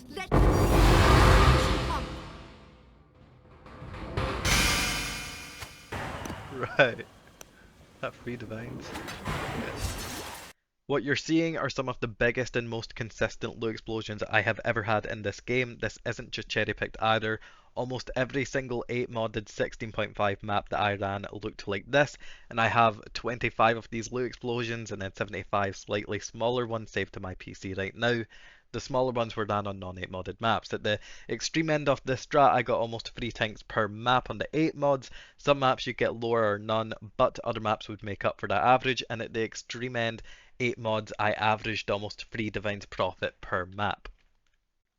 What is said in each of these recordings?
Let come. Right. That free divines. What you're seeing are some of the biggest and most consistent loot explosions I have ever had in this game. This isn't just cherry picked either. Almost every single 8 modded 16.5 map that I ran looked like this, and I have 25 of these loot explosions and then 75 slightly smaller ones saved to my PC right now. The smaller ones were ran on non-8 modded maps. At the extreme end of this strat, I got almost 3 tanks per map on the 8 mods. Some maps you get lower or none, but other maps would make up for that average, and at the extreme end, 8 mods, I averaged almost 3 divines profit per map.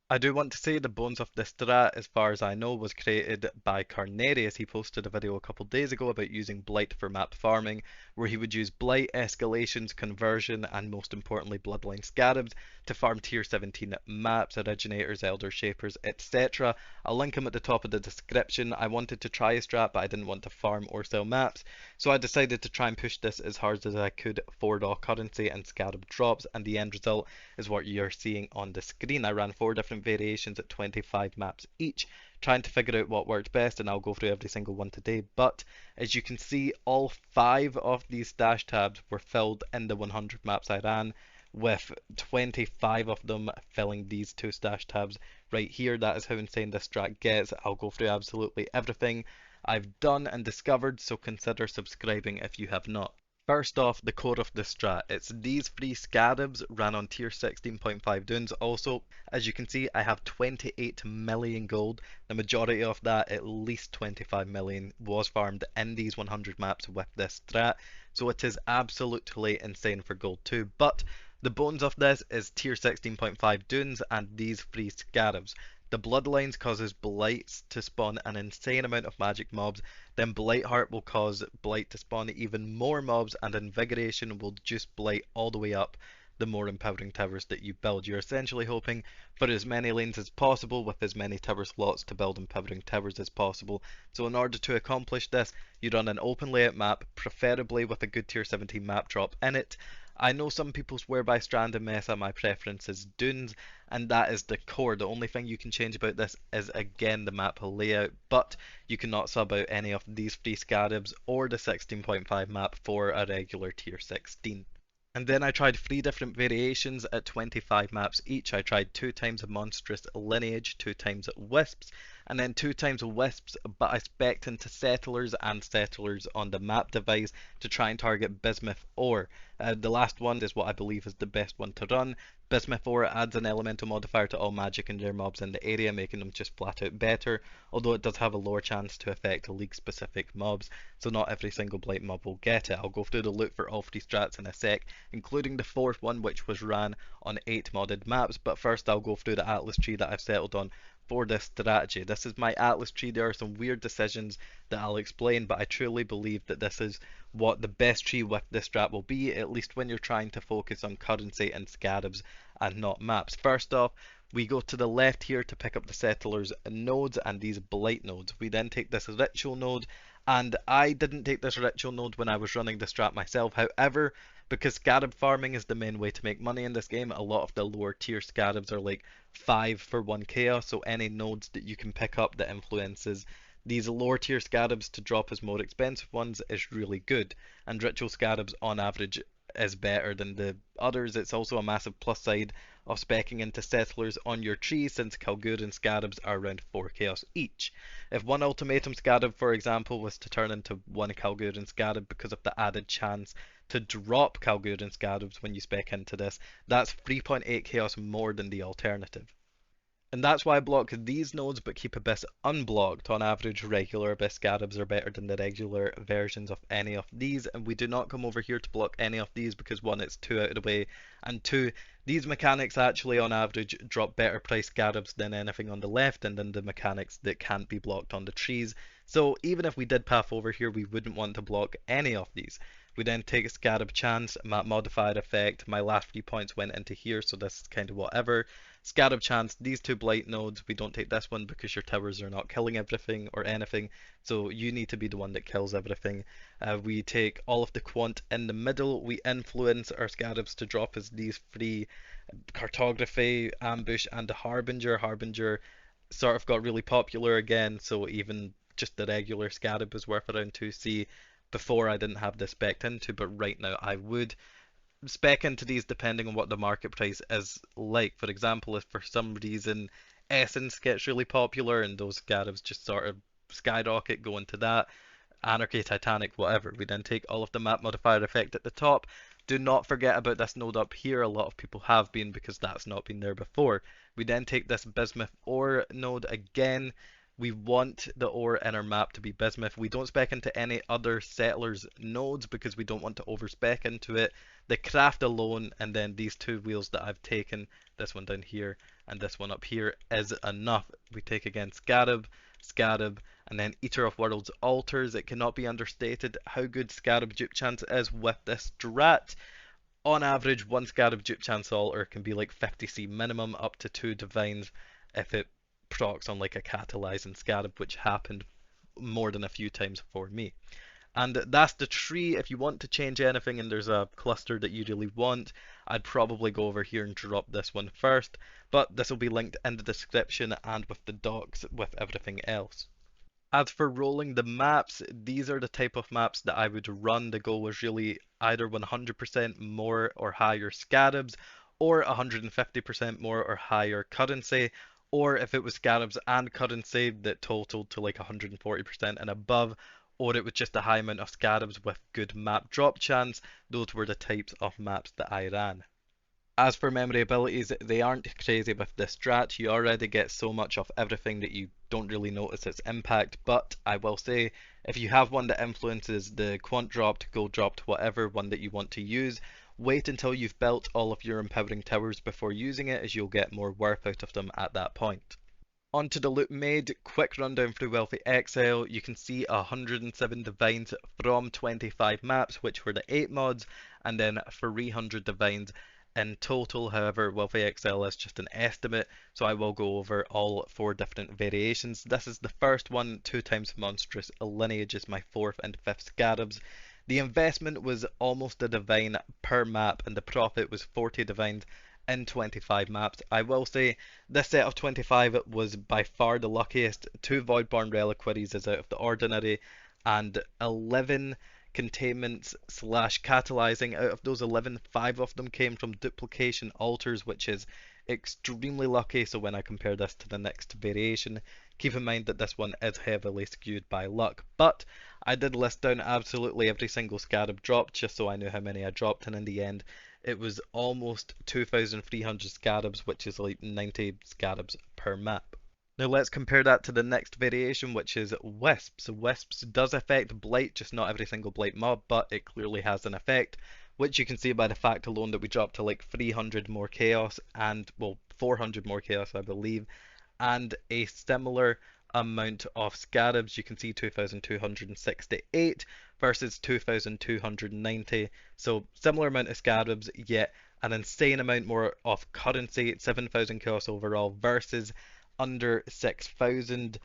I do want to say the bones of this strat, as far as I know, was created by Canarius. He posted a video a couple days ago about using Blight for map farming, where he would use Blight, escalations, conversion, and most importantly bloodline scarabs to farm tier 17 maps, originators, elder shapers, etc. I'll link him at the top of the description. I wanted to try a strat, but I didn't want to farm or sell maps, so I decided to try and push this as hard as I could for raw currency and scarab drops, and the end result is what you're seeing on the screen. I ran 4 different variations at 25 maps each, trying to figure out what worked best, and I'll go through every single one today. But as you can see, all 5 of these stash tabs were filled in the 100 maps I ran, with 25 of them filling these 2 stash tabs right here. That is how insane this strat gets. I'll go through absolutely everything I've done and discovered, so consider subscribing if you have not. First off, the core of the strat. It's these 3 scarabs ran on tier 16.5 dunes. Also, as you can see, I have 28 million gold. The majority of that, at least 25 million, was farmed in these 100 maps with this strat. So it is absolutely insane for gold too. But the bones of this is tier 16.5 dunes and these 3 scarabs. The bloodlines causes blights to spawn an insane amount of magic mobs, then Blightheart will cause blight to spawn even more mobs, and invigoration will juice blight all the way up the more empowering towers that you build. You're essentially hoping for as many lanes as possible with as many tower slots to build empowering towers as possible. So in order to accomplish this, you run an open layout map, preferably with a good tier 17 map drop in it. I know some people swear by Strand and Mesa, my preference is Dunes, and that is the core. The only thing you can change about this is again the map layout, but you cannot sub out any of these 3 scarabs or the 16.5 map for a regular tier 16. And then I tried 3 different variations at 25 maps each. I tried 2 times a Monstrous Lineage, 2 times Wisps, and then 2 times Wisps, but I spec'd into Settlers and Settlers on the map device to try and target bismuth ore. The last one is what I believe is the best one to run. Bismuth ore adds an elemental modifier to all magic and rare mobs in the area, making them just flat out better, although it does have a lower chance to affect league specific mobs, so not every single blight mob will get it. I'll go through the loot for all 3 strats in a sec, including the 4th one, which was ran on 8 modded maps, but first I'll go through the atlas tree that I've settled on for this strategy. This is my atlas tree. There are some weird decisions that I'll explain, but I truly believe that this is what the best tree with this strat will be, at least when you're trying to focus on currency and scarabs and not maps. First off, we go to the left here to pick up the settlers nodes and these blight nodes. We then take this ritual node, and I didn't take this ritual node when I was running the strat myself. However, because scarab farming is the main way to make money in this game, a lot of the lower tier scarabs are like 5 for 1 chaos, so any nodes that you can pick up that influences these lower tier scarabs to drop as more expensive ones is really good, and ritual scarabs on average is better than the others. It's also a massive plus side of specking into settlers on your tree, since Kalgur scarabs are around 4 chaos each. If one ultimatum scarab, for example, was to turn into 1 Kalgur scarab because of the added chance to drop Kalgur scarabs when you spec into this, that's 3.8 chaos more than the alternative. And that's why I block these nodes but keep Abyss unblocked. On average, regular Abyss Scarabs are better than the regular versions of any of these, and we do not come over here to block any of these because 1, it's too out of the way, and 2, these mechanics actually on average drop better price Scarabs than anything on the left, and then the mechanics that can't be blocked on the trees. So even if we did path over here, we wouldn't want to block any of these. We then take a Scarab chance, map modified effect. My last 3 points went into here, so this is kind of whatever. Scarab chance, these 2 blight nodes, we don't take this one because your towers are not killing everything or anything, so you need to be the one that kills everything. We take all of the quant in the middle, we influence our scarabs to drop as these 3 Cartography, Ambush, and Harbinger. Harbinger sort of got really popular again, so even just the regular Scarab was worth around 2C. Before I didn't have this spec'd into, but right now I would spec into these depending on what the market price is like. For example, if for some reason Essence gets really popular and those Scarabs just sort of skyrocket, go into that. Anarchy, Titanic, whatever. We then take all of the map modifier effect at the top. Do not forget about this node up here. A lot of people have been because that's not been there before. We then take this bismuth ore node again. We want the ore in our map to be bismuth. We don't spec into any other settlers nodes because we don't want to overspec into it. The craft alone and then these two wheels that I've taken, this one down here and this one up here, is enough. We take again Scarab, Scarab, and then Eater of Worlds altars. It cannot be understated how good Scarab dupe chance is with this Strat. On average, one Scarab dupe chance altar can be like 50C minimum, up to 2 divines if it procs on like a catalyzing Scarab, which happened more than a few times for me. And that's the tree. If you want to change anything and there's a cluster that you really want, I'd probably go over here and drop this one first, but this will be linked in the description and with the docs with everything else. As for rolling the maps, these are the type of maps that I would run. The goal was really either 100% more or higher Scarabs, or 150% more or higher currency, or if it was Scarabs and currency that totaled to like 140% and above, or it was just a high amount of Scarabs with good map drop chance. Those were the types of maps that I ran. As for memory abilities, they aren't crazy with this strat. You already get so much of everything that you don't really notice its impact, but I will say, if you have one that influences the quant dropped, gold dropped, whatever one that you want to use, wait until you've built all of your empowering towers before using it, as you'll get more worth out of them at that point. Onto the loot made, quick rundown through Wealthy Exile. You can see 107 divines from 25 maps, which were the 8 mods, and then 300 divines in total. However, Wealthy Exile is just an estimate, so I will go over all 4 different variations. This is the first one, 2 times Monstrous Lineage is my 4th and 5th Scarabs. The investment was almost a divine per map, and the profit was 40 divines in 25 maps. I will say this set of 25 was by far the luckiest. 2 Voidborn Reliquaries is out of the ordinary, and 11 containments slash catalyzing. Out of those 11, 5 of them came from duplication altars, which is extremely lucky. So when I compare this to the next variation, keep in mind that this one is heavily skewed by luck. But I did list down absolutely every single Scarab dropped just so I knew how many I dropped, and in the end it was almost 2,300 Scarabs, which is like 90 Scarabs per map. Now let's compare that to the next variation, which is Wisps. Wisps does affect Blight, just not every single Blight mob, but it clearly has an effect, which you can see by the fact alone that we dropped to like 300 more Chaos, and, well, 400 more Chaos I believe, and a similar amount of Scarabs. You can see 2,268 versus 2,290. So similar amount of Scarabs, yet an insane amount more of currency, 7,000 chaos overall versus under 6,000.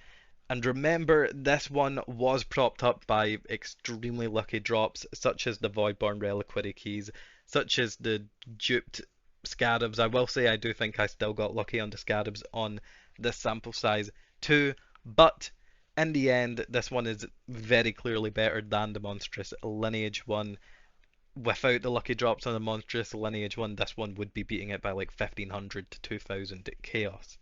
And remember, this one was propped up by extremely lucky drops, such as the Voidborn Reliquary keys, such as the duped Scarabs. I will say I do think I still got lucky on the Scarabs on this sample size too, but in the end, this one is very clearly better than the Monstrous Lineage one. Without the lucky drops on the Monstrous Lineage one, this one would be beating it by like 1,500 to 2,000 chaos.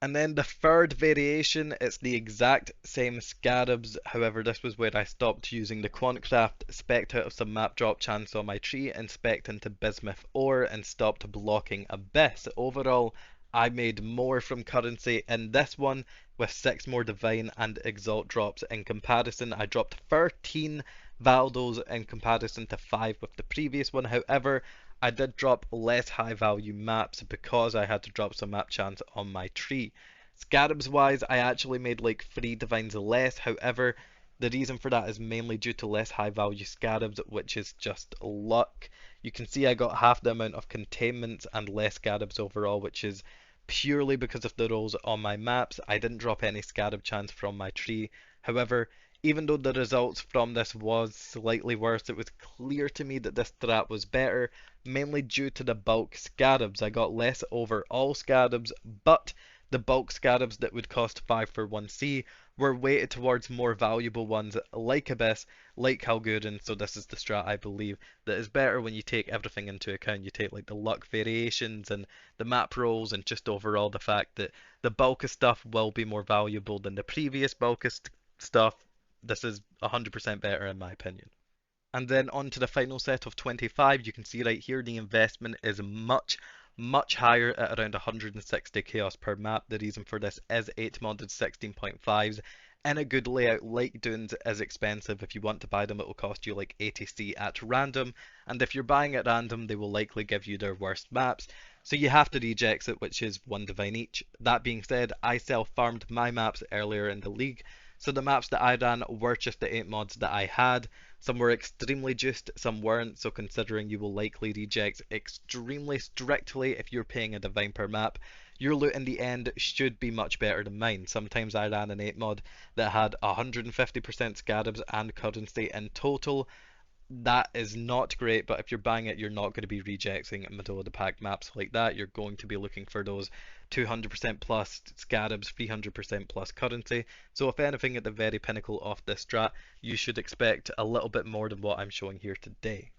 And then the third variation, it's the exact same Scarabs, however this was where I stopped using the Quantcraft, spec'd out of some map drop chance on my tree, and spec'd into Bismuth ore and stopped blocking Abyss. Overall, I made more from currency in this one, with 6 more Divine and Exalt drops in comparison. I dropped 13 Valdos in comparison to 5 with the previous one. However, I did drop less high value maps because I had to drop some map chance on my tree. Scarabs wise, I actually made like 3 divines less. However, the reason for that is mainly due to less high value Scarabs, which is just luck. You can see I got half the amount of containments and less Scarabs overall, which is purely because of the rolls on my maps. I didn't drop any Scarab chance from my tree. However, Even though the results from this was slightly worse, it was clear to me that this strat was better, mainly due to the bulk scarabs. I got less overall scarabs, but the bulk scarabs that would cost 5 for 1C were weighted towards more valuable ones like Abyss, like Halgurin, so this is the strat I believe that is better when you take everything into account. You take like the luck variations and the map rolls and just overall the fact that the bulk of stuff will be more valuable than the previous bulk of stuff. This is 100% better in my opinion. And then on to the final set of 25, you can see right here the investment is much higher at around 160 chaos per map. The reason for this is 8 modded 16.5s. In a good layout like Dunes is expensive. If you want to buy them, it will cost you like 80C at random. And if you're buying at random, they will likely give you their worst maps. So you have to reject it, which is 1 divine each. That being said, I self-farmed my maps earlier in the league. So the maps that I ran were just the 8 mods that I had. Some were extremely juiced, some weren't, so considering you will likely reject extremely strictly if you're paying a divine per map, your loot in the end should be much better than mine. Sometimes I ran an 8 mod that had 150% scarabs and currency in total. That is not great, but if you're buying it, you're not going to be rejecting middle of the pack maps like that. You're going to be looking for those 200% plus scarabs, 300% plus currency. So if anything, at the very pinnacle of this strat, you should expect a little bit more than what I'm showing here today.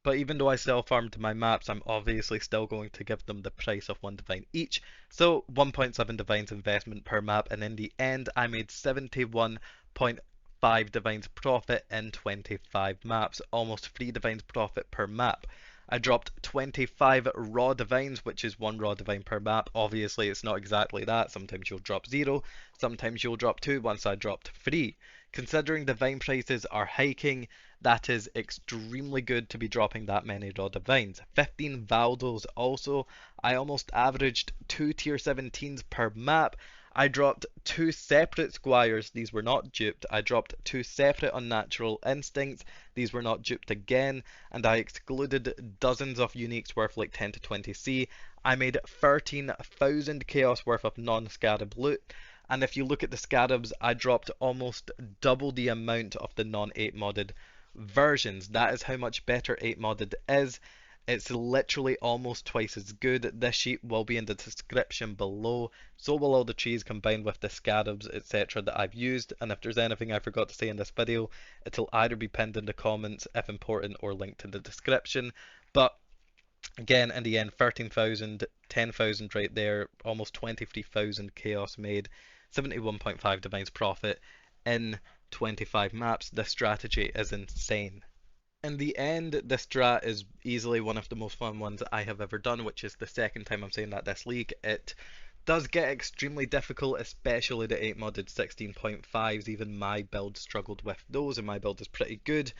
But even though I self-farmed my maps, I'm obviously still going to give them the price of 1 divine each. So 1.7 divines investment per map, and in the end I made 71.5 divines profit in 25 maps, almost 3 divines profit per map. I dropped 25 raw divines, which is 1 raw divine per map. Obviously it's not exactly that. Sometimes you'll drop 0, sometimes you'll drop 2. Once I dropped 3. Considering divine prices are hiking, that is extremely good to be dropping that many raw divines. 15 Valdos also. I almost averaged 2 tier 17s per map. I dropped 2 separate squires. These were not duped. I dropped 2 separate unnatural instincts. These were not duped again. And I excluded dozens of uniques worth like 10 to 20C. I made 13,000 chaos worth of non-scarab loot. And if you look at the scarabs, I dropped almost double the amount of the non-8 modded versions. That is how much better 8 modded is. It's literally almost twice as good. This sheet will be in the description below. So will all the trees combined with the scarabs, etc. that I've used. And if there's anything I forgot to say in this video, it'll either be pinned in the comments if important or linked in the description. But again, in the end, 13,000, 10,000 right there, almost 23,000 chaos made, 71.5 divines profit in 25 maps. This strategy is insane. In the end, this strat is easily one of the most fun ones I have ever done, which is the second time I'm saying that this league. It does get extremely difficult, especially the 8 modded 16.5s. Even my build struggled with those, and my build is pretty good.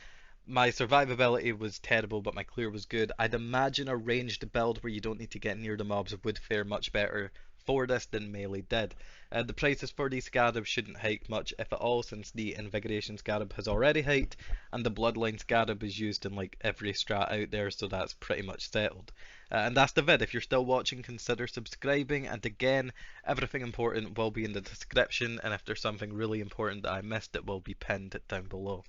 My survivability was terrible, but my clear was good. I'd imagine a ranged build where you don't need to get near the mobs would fare much better for this than melee did. The prices for these scarabs shouldn't hike much, if at all, since the invigoration scarab has already hiked, and the bloodline scarab is used in like every strat out there, so that's pretty much settled. And that's the vid. If you're still watching, consider subscribing, and again, everything important will be in the description, and if there's something really important that I missed, it will be pinned down below.